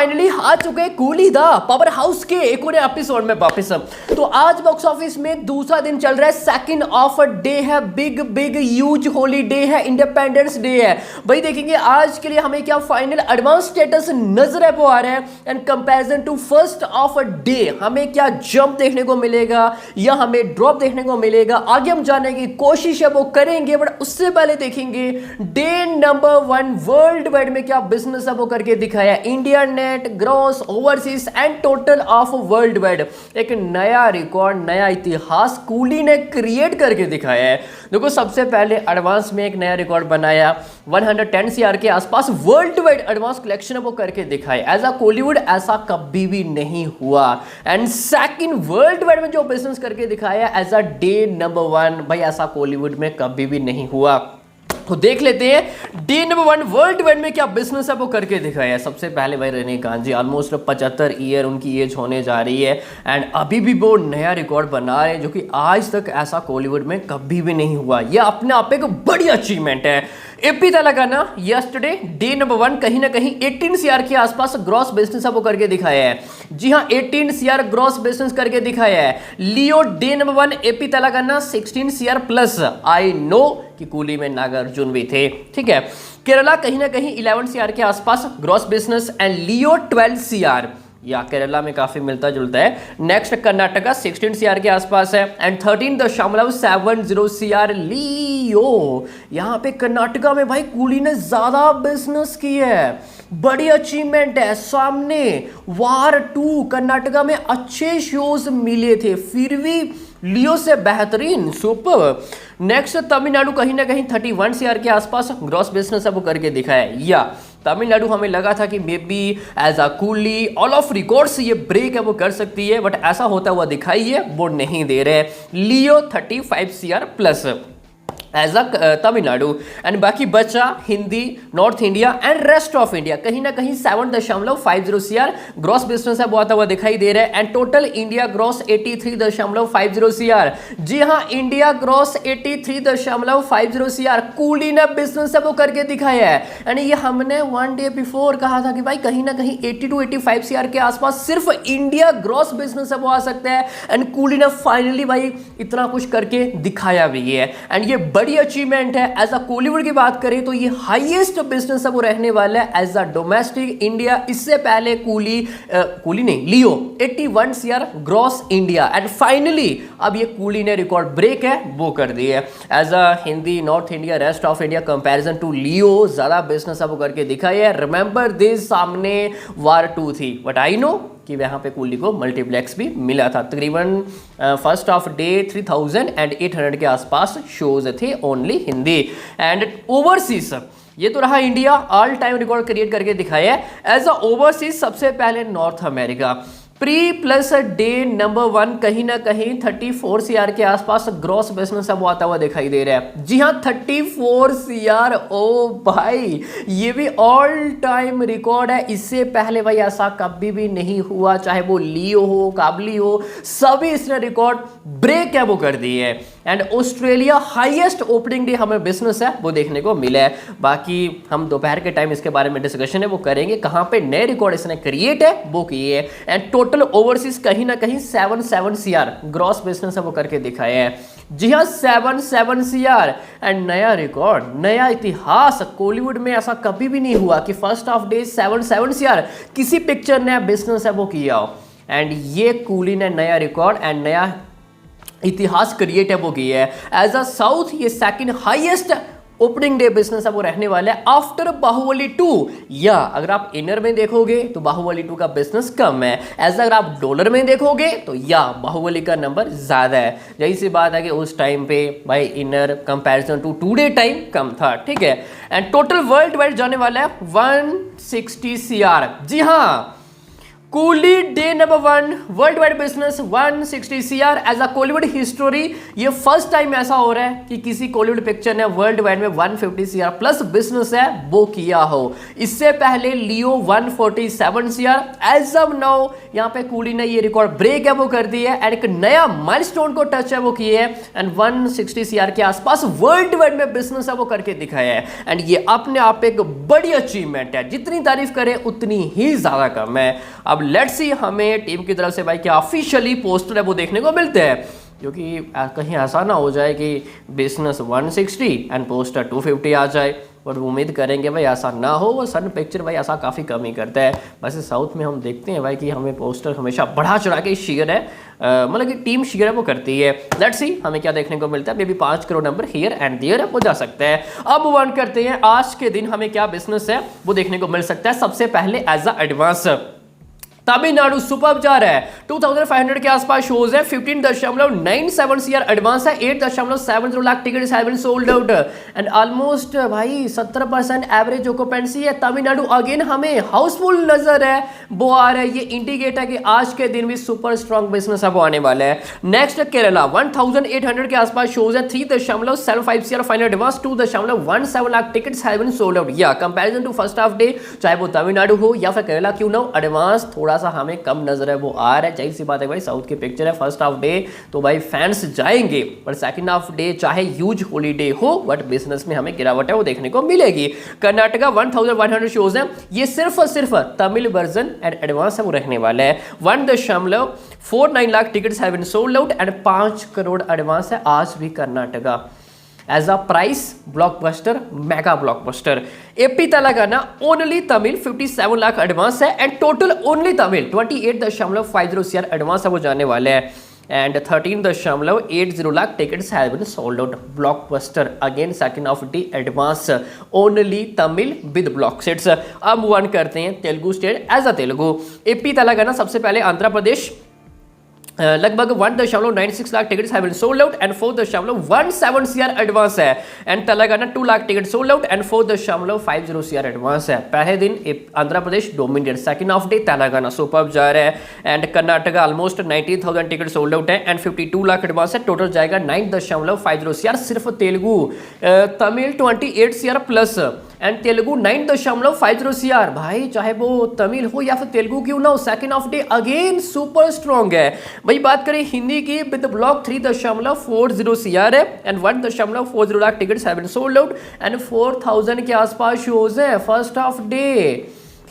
Finally आ चुके हैं coolie the power house के एक और एपिसोड में वापस। तो आज बॉक्स ऑफिस में दूसरा दिन चल रहा है, सेकंड ऑफ डे है, बिग बिग ह्यूज हॉलीडे है, इंडिपेंडेंस डे है। भाई देखेंगे आज के लिए हमें क्या फाइनल एडवांस स्टेटस नजर है वो आ रहा है, and comparison to first of day हमें क्या जंप देखने को मिलेगा या हमें ड्रॉप देखने को मिलेगा, आगे हम जानने की कोशिश है वो करेंगे। बट उससे पहले देखेंगे डे नंबर 1 वर्ल्ड वाइड में क्या बिजनेस है वो करके दिखाया, India net, gross, overseas and total of world wide. एक नया रिकॉर्ड, नया इतिहास कूली ने क्रिएट करके दिखाया है। देखो सबसे पहले एडवांस में एक नया रिकॉर्ड बनाया, 110 सीआर के आसपास वर्ल्ड वाइड एडवांस कलेक्शन वो करके दिखाया। एज अ कॉलीवुड ऐसा कभी भी नहीं हुआ। एंड सेकंड वर्ल्ड वाइड में जो बिजनेस करके दिखाया एज अ डे नंबर 1, भाई ऐसा कॉलीवुड में कभी भी नहीं हुआ। तो देख लेते हैं डे नंबर 1 वर्ल्ड वाइड में क्या बिजनेस है वो करके दिखाया है। सबसे पहले भाई रजनीकांत जी ऑलमोस्ट 75 ईयर उनकी एज होने जा रही है, एंड अभी भी वो नया रिकॉर्ड बना रहे हैं जो कि आज तक ऐसा कॉलीवुड में कभी भी नहीं हुआ। यह अपने आप एक बड़ी अचीवमेंट है। AP Telangana yesterday day number 1 कहीं ना कहीं 18 सीआर के आसपास ग्रॉस बिजनेस है वो करके दिखाया है। जी हाँ, 18 सीआर ग्रॉस बिजनेस करके दिखाया है। Leo day number 1 AP Telangana 16 CR plus. I know कि कूली में नागार्जुन भी थे, ठीक है। केरला कहीं ना कहीं 11 सीआर के आसपास gross business, and Leo 12 CR, या केरला में काफी मिलता जुलता है। नेक्स्ट कर्नाटका 16 सीआर के आसपास है, एंड 13.70 सीआर लियो। यहां पे कर्नाटका में भाई कूली ने ज्यादा बिजनेस की है, बड़ी अचीवमेंट है। सामने वार 2 कर्नाटका में अच्छे शोज मिले थे, फिर भी लियो से बेहतरीन, सुपर। नेक्स्ट तमिलनाडु कहीं ना कहीं 31 सीआर के आसपास ग्रॉस बिजनेस है वो करके दिखाया। या तमिलनाडु हमें लगा था कि maybe as a Coolie all of records ये ब्रेक है वो कर सकती है, बट ऐसा होता हुआ दिखाई है वो नहीं दे रहे। Leo 35 CR plus as a Tamil Nadu, and बाकी बचा Hindi, north India and rest of India कहीं ना कहीं 7.50 सीआर ग्रॉस बिजनेस है वो आता हुआ दिखाई दे रहा है। And total India gross 83.50 CR. जी हाँ, इंडिया ग्रॉस 83.50 सीआर कूली ने बिजनेस है वो करके दिखाया है। एंड ये हमने 1 डे बिफोर कहा था कि भाई कहीं ना कहीं 80 to 85 सीआर के आसपास सिर्फ इंडिया ग्रॉस बिजनेस है वो आ सकता है, एंड कूली ने फाइनली भाई इतना कुछ करके दिखाया भी है। एंड ये बड़ी अचीवमेंट है। एज अ कॉलीवुड की बात करें तो ये हाईएस्ट बिजनेस है वो रहने वाला है एज अ डोमेस्टिक इंडिया। इससे पहले कूली नहीं, लियो 81 CR gross India, and finally अब ये कूली ने रिकॉर्ड ब्रेक है वो कर दी है। As a Hindi, north India, rest of India comparison to Leo ज्यादा बिजनेस है वो करके दिखाया है। रिमेंबर दिस, सामने वार 2 थी, बट आई नो कि वहाँ पे कूली को मल्टीप्लेक्स भी मिला था। तकरीबन फर्स्ट ऑफ डे 3800 के आसपास शोज थे ओनली हिंदी। एंड ओवरसीज ये तो रहा India, all time record create करके दिखाया है। एज अ ओवरसीज सबसे पहले north America pre plus day number 1 कहीं ना कहीं 34 सीआर के आसपास ग्रॉस बिजनेस अब आता हुआ दिखाई दे रहा है। जी हाँ, 34 सीआर, ओ भाई ये भी ऑल टाइम रिकॉर्ड है। इससे पहले भाई ऐसा कभी भी नहीं हुआ, चाहे वो लियो हो, काबली हो, सभी इसने रिकॉर्ड ब्रेक है वो कर दी है। And Australia highest opening day हमें बिजनेस है वो देखने को मिला है। बाकी हम दोपहर के टाइम इसके बारे में डिस्कशन है वो करेंगे, कहां पे नए रिकॉर्ड इसने क्रिएट है वो किए है। एंड टोटल ओवरसीज कहीं ना कहीं 77 सीआर ग्रॉस बिजनेस है वो करके दिखाया है। जी हाँ, 77 सीआर, एंड नया रिकॉर्ड, नया इतिहास। कॉलीवुड में ऐसा कभी भी नहीं हुआ कि फर्स्ट ऑफ डे 77 सीआर किसी पिक्चर ने बिजनेस है वो किया हो। एंड ये कूली ने नया रिकॉर्ड एंड नया इतिहास क्रिएट है वो किया है। एज अ साउथ ये second highest opening day business है वो रहने वाला है आफ्टर बाहुबली 2। या अगर आप इनर में देखोगे तो बाहुबली 2 का बिजनेस कम है, एज अगर आप डॉलर में देखोगे तो या बाहुबली का नंबर ज्यादा है। यही सी बात है कि उस टाइम पे भाई इनर कंपैरिजन टू टुडे टाइम कम था, ठीक है। एंड टोटल वर्ल्ड वाइड जाने वाला है 160 सीआर। जी हाँ, Coolie day number 1 world wide business 160 CR as a Kollywood हिस्टोरी। ये फर्स्ट टाइम ऐसा हो रहा है कि किसी कॉलीवुड पिक्चर ने वर्ल्ड वाइड में 150 सीआर प्लस बिजनेस है वो किया हो। इससे पहले लियो 147 सीआर, एज ऑफ नाउ यहाँ पे कूली ने ये रिकॉर्ड ब्रेक है वो कर दी है एंड एक नया माइलस्टोन को टच है वो किए है एंड 160 सीआर के आसपास वर्ल्ड वाइड में बिजनेस है वो करके दिखाया है एंड ये अपने आप एक बड़ी अचीवमेंट है। जितनी तारीफ करें उतनी ही ज्यादा कम है। अब लेट्स सी हमें टीम की तरफ से भाई क्या ऑफिशियली पोस्टर है वो देखने को मिलते हैं, क्योंकि कहीं ऐसा ना हो जाए कि बिजनेस 160 एंड पोस्टर 250 आ जाए। और उम्मीद करेंगे भाई ऐसा ना हो। वो सन पिक्चर भाई ऐसा काफ़ी कम ही करता है। वैसे साउथ में हम देखते हैं भाई कि हमें पोस्टर हमेशा बढ़ा चढ़ा के शेयर है, मतलब कि टीम शेयर है वो करती है। लेट्स सी हमें क्या देखने को मिलता है। Maybe 5 crore number here and there हो जा सकता है। अब वन करते हैं आज के दिन हमें क्या बिजनेस है वो देखने को मिल सकता है। सबसे पहले as a advance Tamil Nadu super जा रहा है 2500 के आसपास शोज है। 15.97 सीआर एडवांस है। 8.70 lakh tickets have been sold out and almost भाई 70% एवरेज ऑक्यूपेंसी है। तमिलनाडु अगेन हमें हाउसफुल नजर है वो आ रहा है। ये इंडिकेट है कि आज के दिन भी सुपर स्ट्रॉन्ग बिजनेस है वो आने वाला है। नेक्स्ट केरला 1800 के आसपास शोज है। 3.75 CR final advance. 2.17 lakh tickets have been sold out. या comparison to first half day, चाहे वो तमिलनाडु हो या फिर केरला क्यों ना हो, एडवांस थोड़ा सा हमें कम नजर है वो आ रहा है। जाहिर सी बात है भाई साउथ की पिक्चर है। फर्स्ट हाफ डे तो भाई फैंस जाएंगे, पर सेकंड हाफ डे चाहे ह्यूज हॉलीडे हो बट बिजनेस में हमें गिरावट है वो देखने को मिलेगी। कर्नाटका 1100 शोज है। ये सिर्फ और सिर्फ तमिल वर्जन एंड एडवांस है वो रहने वाला है। 1.49 lakh tickets have been sold out and 5 crore advance है आज भी Karnataka. As a price blockbuster, mega blockbuster. AP Telangana only Tamil 57 lakh advance है and total only Tamil 28.50 CR advance है वो जाने वाले हैं and 13.80 lakh tickets have been sold out. Blockbuster again second of the advance only Tamil with block sets. अब वन करते हैं Telugu state as a Telugu. AP Telangana सबसे पहले आंध्र प्रदेश लगभग 1.96 lakh tickets have been sold out and 4.17 CR advance है and Telangana 2 lakh ticket sold out and 4.50 CR advance है। पहले दिन Andhra Pradesh dominate, second of day Telangana super जा रहा है and Karnataka almost 19,000 ticket sold out है एंड 52 लाख एडवांस है। टोटल जाएगा 9.50 सीआर। सिर्फ Telugu, Tamil 28 CR plus and Telugu 9.50 CR. भाई चाहे वो तमिल हो या फिर तेलुगु क्यों ना हो, second of day again super strong है। वही बात करें हिंदी की, विद ब्लॉक 3.40 सीआर है and 1.40 lakh tickets have been sold out and 4000 के आसपास शोज है first half day.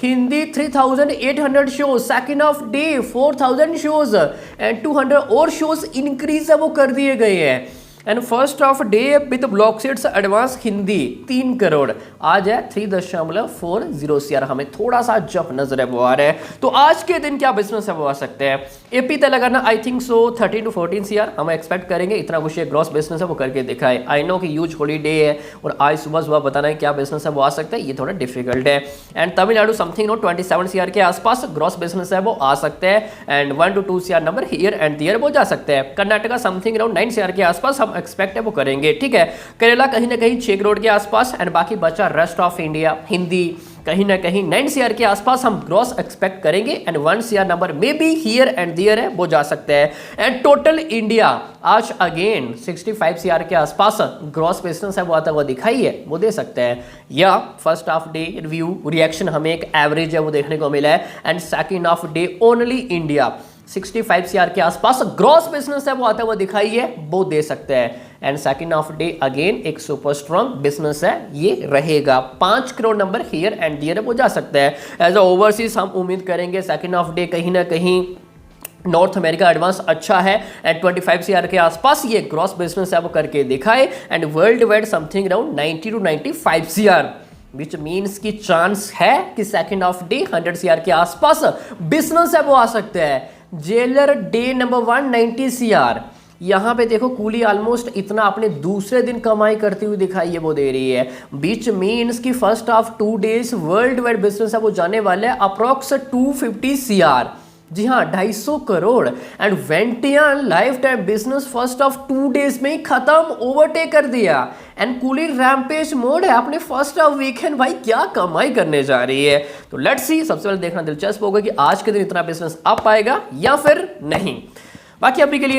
Hindi 3800 shows, second of day 4000 shows and 200 और शोज इंक्रीज है वो कर दिए गए हैं and first of day with block sets advance Hindi 3 crore आज है 3.40 सीआर। हमें थोड़ा सा जंप नजर है वो आ रहा है। तो आज के दिन क्या बिजनेस है वो आ सकते हैं। AP Telangana I think so 13 to 14 CR हम एक्सपेक्ट करेंगे। इतना कुछ ग्रॉस बिजनेस है वो करके दिखाए। आई नो कि ह्यूज हॉलीडे है और आज सुबह सुबह बताना है क्या बिजनेस है वो आ सकता है, ये थोड़ा डिफिकल्ट है। And Tamil Nadu something no 27 CR के आसपास ग्रॉस बिजनेस है वो आ सकते हैं and 1 to 2 CR number here and there वो जा सकते हैं। कर्नाटका समथिंग अराउंड 9 सीआर के आसपास हम एक्सपेक्ट है वो करेंगे, ठीक है। केरला कहीं ना कहीं 6 करोड़ के आसपास एंड बाकी बचा रेस्ट ऑफ इंडिया। हिंदी कहीं ना कहीं 9 सीआर के आसपास हम ग्रॉस एक्सपेक्ट करेंगे and 1 CR number maybe here and there है वो जा सकते हैं एंड टोटल इंडिया आज अगेन 65 सीआर के आसपास ग्रॉस बिजनेस है वो आता हुआ दिखाई है वो दे सकते हैं। या first half day review reaction हमें एक एवरेज है वो देखने को मिला है and second half day only India 65 CR के आसपास ग्रॉस बिजनेस है वो आता हुआ दिखाई है वो दे सकते हैं and second of day again एक सुपर स्ट्रॉन्ग बिजनेस है ये रहेगा। 5 crore number here and there वो जा सकता है। एज अ ओवरसीज हम उम्मीद करेंगे सेकंड ऑफ डे कहीं ना कहीं नॉर्थ अमेरिका एडवांस अच्छा है एंड 25 सीआर के आसपास ये ग्रॉस बिजनेस है वो करके दिखाए and world wide something around 90 to 95 CR which means की चांस है कि सेकंड ऑफ डे 100 सीआर के आसपास बिजनेस है वो आ सकते हैं। Jailer day number 190 CR. यहाँ पे देखो कूली ऑलमोस्ट इतना अपने दूसरे दिन कमाई करती हुई दिखाई है वो दे रही है, बीच मीन्स की first of 2 days world wide business है वो जाने वाले हैं अप्रोक्स 250 सीआर। जी हाँ 250 करोड़। एंड वेंटियान lifetime business first of 2 days में ही खत्म, ओवरटेक कर दिया। एंड कूली रैम्पेज मोड है अपने फर्स्ट ऑफ वीकेंड, भाई क्या कमाई करने जा रही है। तो लेट्स सी, सबसे पहले देखना दिलचस्प होगा कि आज के दिन इतना बिजनेस अप आएगा या फिर नहीं। बाकी अभी के लिए